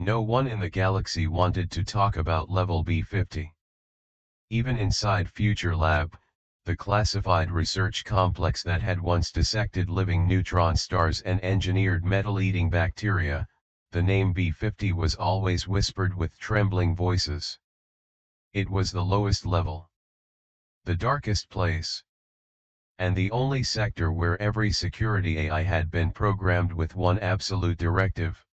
No one in the galaxy wanted to talk about Level B50. Even inside Future Lab, the classified research complex that had once dissected living neutron stars and engineered metal-eating bacteria, the name B50 was always whispered with trembling voices. It was the lowest level, the darkest place, and the only sector where every security AI had been programmed with one absolute directive.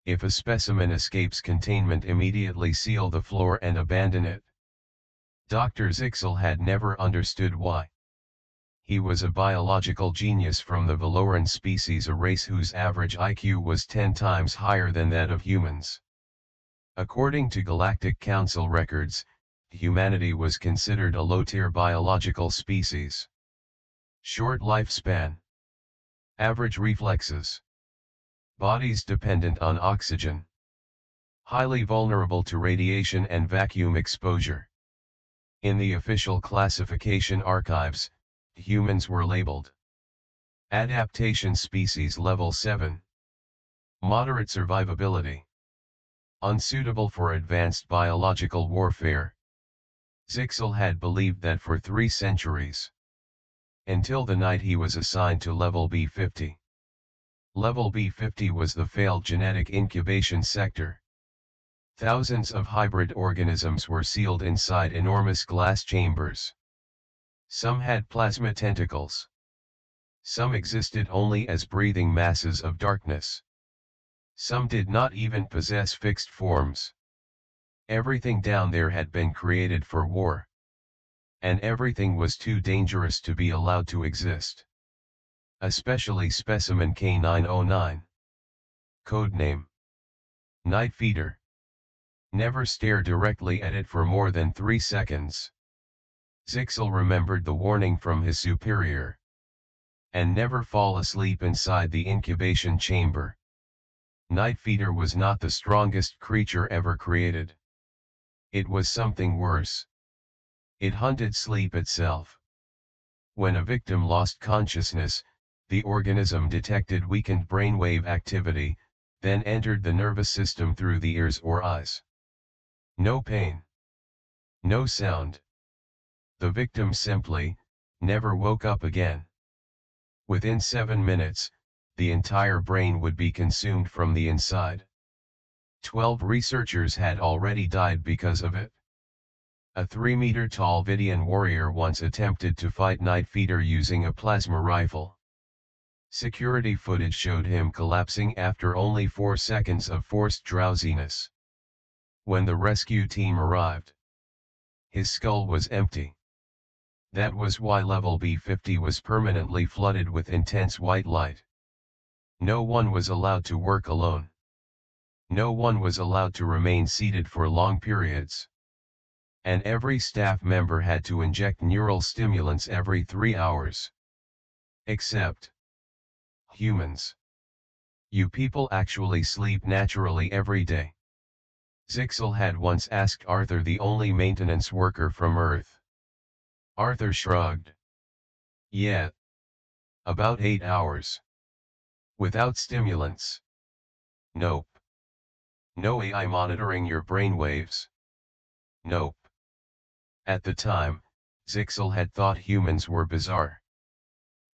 If a specimen escapes containment, immediately seal the floor and abandon it. Dr. Zixel had never understood why. He was a biological genius from the Valoran species, a race whose average IQ was 10 times higher than that of humans. According to Galactic Council records, humanity was considered a low-tier biological species. Short lifespan. Average reflexes. Bodies dependent on oxygen. Highly vulnerable to radiation and vacuum exposure. In the official classification archives, humans were labeled Adaptation Species Level 7. Moderate survivability. Unsuitable for advanced biological warfare. Zixel had believed that for 3 centuries. Until the night he was assigned to Level B50. Level B50 was the failed genetic incubation sector. Thousands of hybrid organisms were sealed inside enormous glass chambers. Some had plasma tentacles. Some existed only as breathing masses of darkness. Some did not even possess fixed forms. Everything down there had been created for war. And everything was too dangerous to be allowed to exist. Especially specimen K909. Codename Night Feeder. Never stare directly at it for more than 3 seconds. Zixel remembered the warning from his superior. And never fall asleep inside the incubation chamber. Night Feeder was not the strongest creature ever created. It was something worse. It hunted sleep itself. When a victim lost consciousness, the organism detected weakened brainwave activity, then entered the nervous system through the ears or eyes. No pain. No sound. The victim simply, never woke up again. Within 7 minutes, the entire brain would be consumed from the inside. 12 researchers had already died because of it. A 3-meter-tall Vidian warrior once attempted to fight Night Feeder using a plasma rifle. Security footage showed him collapsing after only 4 seconds of forced drowsiness. When the rescue team arrived, his skull was empty. That was why Level B50 was permanently flooded with intense white light. No one was allowed to work alone. No one was allowed to remain seated for long periods. And every staff member had to inject neural stimulants every 3 hours. Except humans. You people actually sleep naturally every day. Zixel had once asked Arthur, the only maintenance worker from Earth. Arthur shrugged. Yeah. About 8 hours. Without stimulants. Nope. No AI monitoring your brainwaves. Nope. At the time, Zixel had thought humans were bizarre.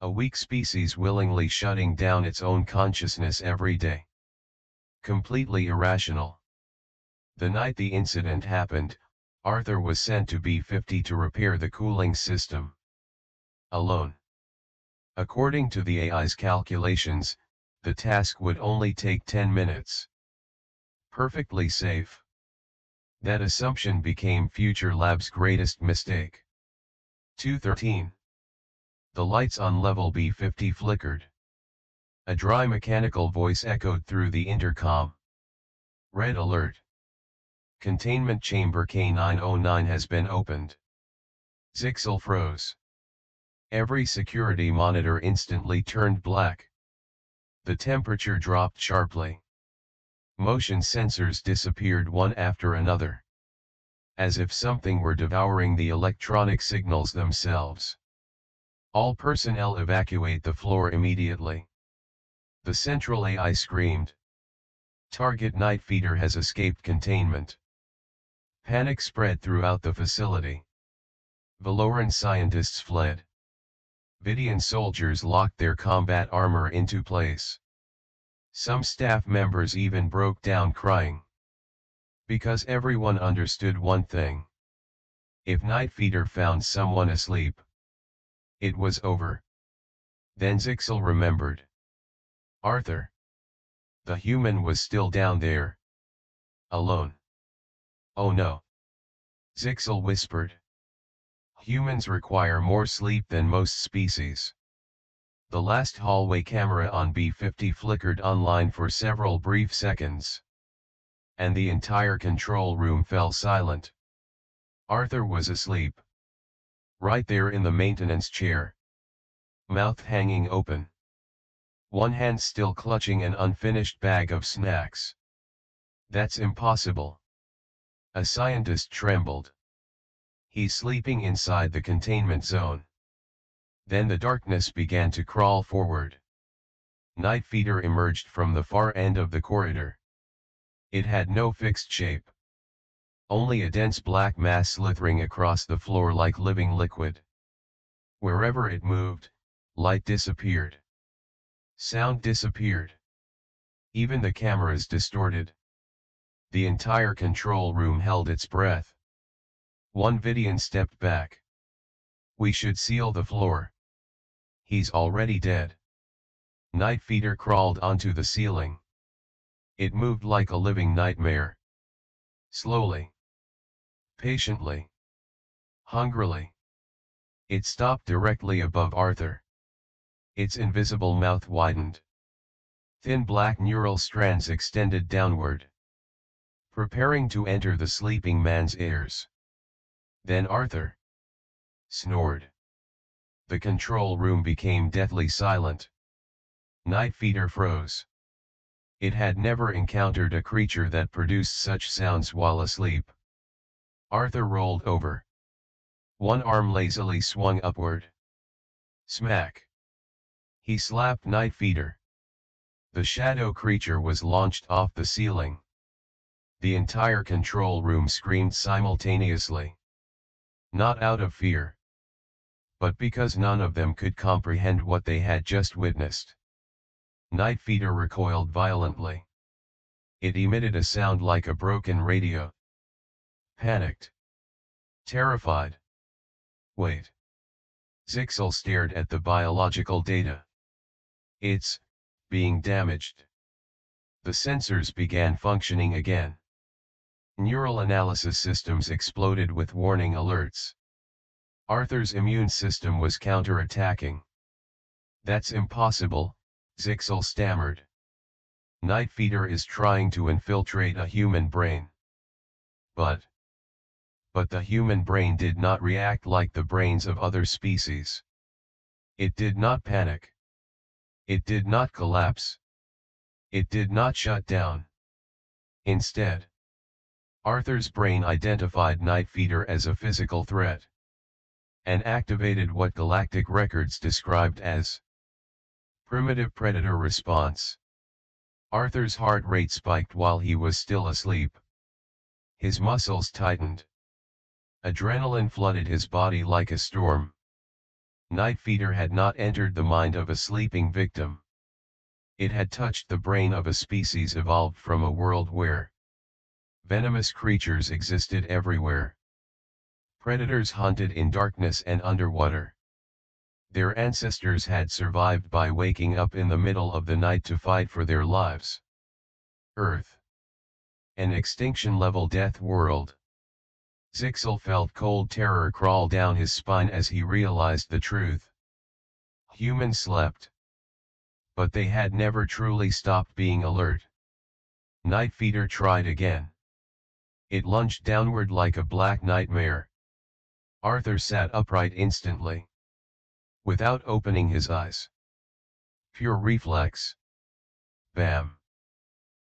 A weak species willingly shutting down its own consciousness every day. Completely irrational. The night the incident happened, Arthur was sent to B50 to repair the cooling system. Alone. According to the AI's calculations, the task would only take 10 minutes. Perfectly safe. That assumption became Future Lab's greatest mistake. 2:13. The lights on Level B50 flickered. A dry mechanical voice echoed through the intercom. Red alert. Containment chamber K909 has been opened. Zixel froze. Every security monitor instantly turned black. The temperature dropped sharply. Motion sensors disappeared one after another. As if something were devouring the electronic signals themselves. All personnel evacuate the floor immediately. The central AI screamed. Target Night Feeder has escaped containment. Panic spread throughout the facility. Valoran scientists fled. Vidian soldiers locked their combat armor into place. Some staff members even broke down crying. Because everyone understood one thing. If Night Feeder found someone asleep, it was over. Then Zixel remembered. Arthur. The human was still down there. Alone. Oh no. Zixel whispered. Humans require more sleep than most species. The last hallway camera on B50 flickered online for several brief seconds. And the entire control room fell silent. Arthur was asleep. Right there in the maintenance chair. Mouth hanging open. One hand still clutching an unfinished bag of snacks. That's impossible. A scientist trembled. He's sleeping inside the containment zone. Then the darkness began to crawl forward. Night Feeder emerged from the far end of the corridor. It had no fixed shape. Only a dense black mass slithering across the floor like living liquid. Wherever it moved, light disappeared. Sound disappeared. Even the cameras distorted. The entire control room held its breath. One Vidian stepped back. We should seal the floor. He's already dead. Night Feeder crawled onto the ceiling. It moved like a living nightmare. Slowly. Patiently. Hungrily. It stopped directly above Arthur. Its invisible mouth widened. Thin black neural strands extended downward. Preparing to enter the sleeping man's ears. Then Arthur snored. The control room became deathly silent. Night Feeder froze. It had never encountered a creature that produced such sounds while asleep. Arthur rolled over. One arm lazily swung upward. Smack. He slapped Night Feeder. The shadow creature was launched off the ceiling. The entire control room screamed simultaneously. Not out of fear. But because none of them could comprehend what they had just witnessed. Night Feeder recoiled violently. It emitted a sound like a broken radio. Panicked. Terrified. Wait. Zixel stared at the biological data. It's being damaged. The sensors began functioning again. Neural analysis systems exploded with warning alerts. Arthur's immune system was counter-attacking. That's impossible, Zixel stammered. Night Feeder is trying to infiltrate a human brain. But the human brain did not react like the brains of other species. It did not panic. It did not collapse. It did not shut down. Instead, Arthur's brain identified Night Feeder as a physical threat. And activated what galactic records described as primitive predator response. Arthur's heart rate spiked while he was still asleep. His muscles tightened. Adrenaline flooded his body like a storm. Night Feeder had not entered the mind of a sleeping victim. It had touched the brain of a species evolved from a world where venomous creatures existed everywhere. Predators hunted in darkness and underwater. Their ancestors had survived by waking up in the middle of the night to fight for their lives. Earth. An extinction-level death world. Zixel felt cold terror crawl down his spine as he realized the truth. Humans slept. But they had never truly stopped being alert. Night Feeder tried again. It lunged downward like a black nightmare. Arthur sat upright instantly. Without opening his eyes. Pure reflex. Bam.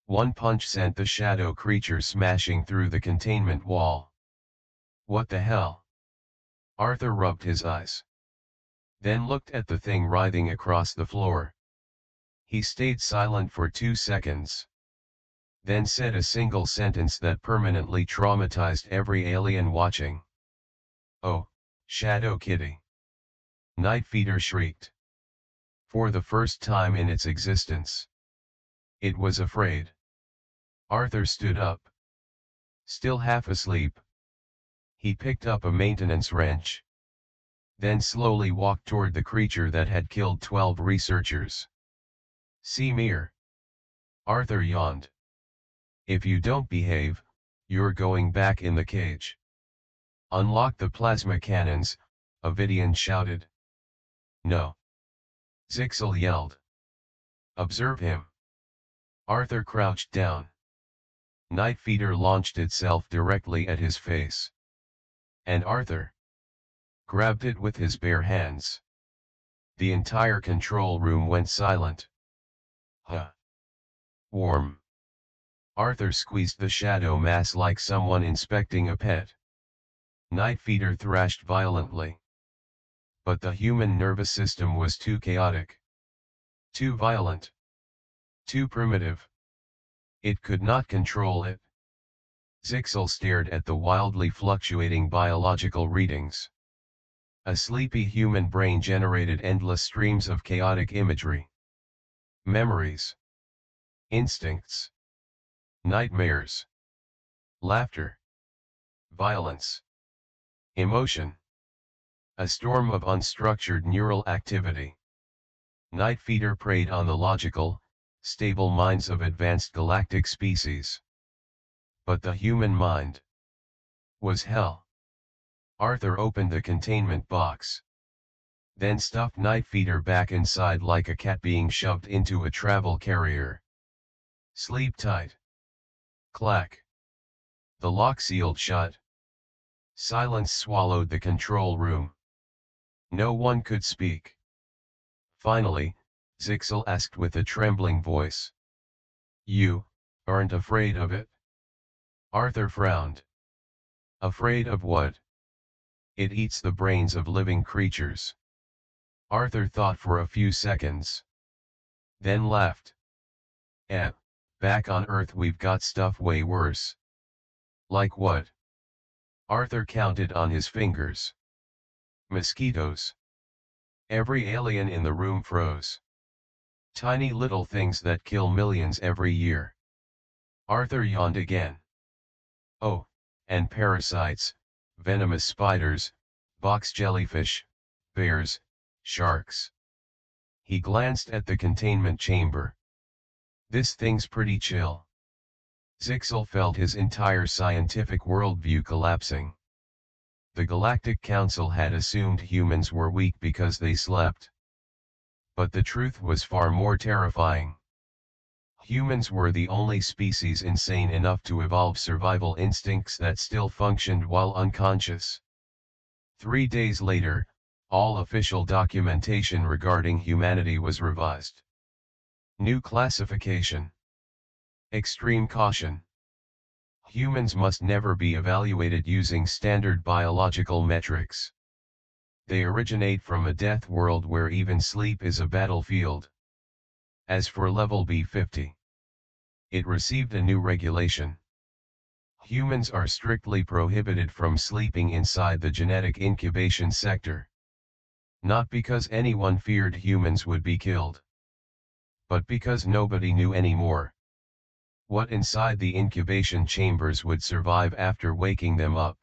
One punch sent the shadow creature smashing through the containment wall. What the hell? Arthur rubbed his eyes. Then looked at the thing writhing across the floor. He stayed silent for 2 seconds. then said a single sentence that permanently traumatized every alien watching. "Oh, Shadow Kitty." Night Feeder shrieked. For the first time in its existence, it was afraid. Arthur stood up. Still half asleep. He picked up a maintenance wrench. Then slowly walked toward the creature that had killed 12 researchers. "See Mir." Arthur yawned. "If you don't behave, you're going back in the cage." "Unlock the plasma cannons," Avidian shouted. "No." Zixel yelled. "Observe him." Arthur crouched down. Night Feeder launched itself directly at his face. And Arthur grabbed it with his bare hands. The entire control room went silent. "Huh. Warm." Arthur squeezed the shadow mass like someone inspecting a pet. Night Feeder thrashed violently. But the human nervous system was too chaotic. Too violent. Too primitive. It could not control it. Zixel stared at the wildly fluctuating biological readings. A sleepy human brain generated endless streams of chaotic imagery. Memories. Instincts. Nightmares. Laughter. Violence. Emotion. A storm of unstructured neural activity. Night Feeder preyed on the logical, stable minds of advanced galactic species. But the human mind was hell. Arthur opened the containment box. Then stuffed Night Feeder back inside like a cat being shoved into a travel carrier. "Sleep tight." Clack. The lock sealed shut. Silence swallowed the control room. No one could speak. Finally, Zixel asked with a trembling voice. "You aren't afraid of it?" Arthur frowned. "Afraid of what?" "It eats the brains of living creatures." Arthur thought for a few seconds. Then laughed. Back on Earth we've got stuff way worse." "Like what?" Arthur counted on his fingers. "Mosquitoes." Every alien in the room froze. "Tiny little things that kill millions every year." Arthur yawned again. "Oh, and parasites, venomous spiders, box jellyfish, bears, sharks." He glanced at the containment chamber. "This thing's pretty chill." Zixel felt his entire scientific worldview collapsing. The Galactic Council had assumed humans were weak because they slept. But the truth was far more terrifying. Humans were the only species insane enough to evolve survival instincts that still functioned while unconscious. 3 days later, all official documentation regarding humanity was revised. New classification. Extreme caution. Humans must never be evaluated using standard biological metrics. They originate from a death world where even sleep is a battlefield. As for Level B50, it received a new regulation. Humans are strictly prohibited from sleeping inside the genetic incubation sector. Not because anyone feared humans would be killed, but because nobody knew anymore what inside the incubation chambers would survive after waking them up.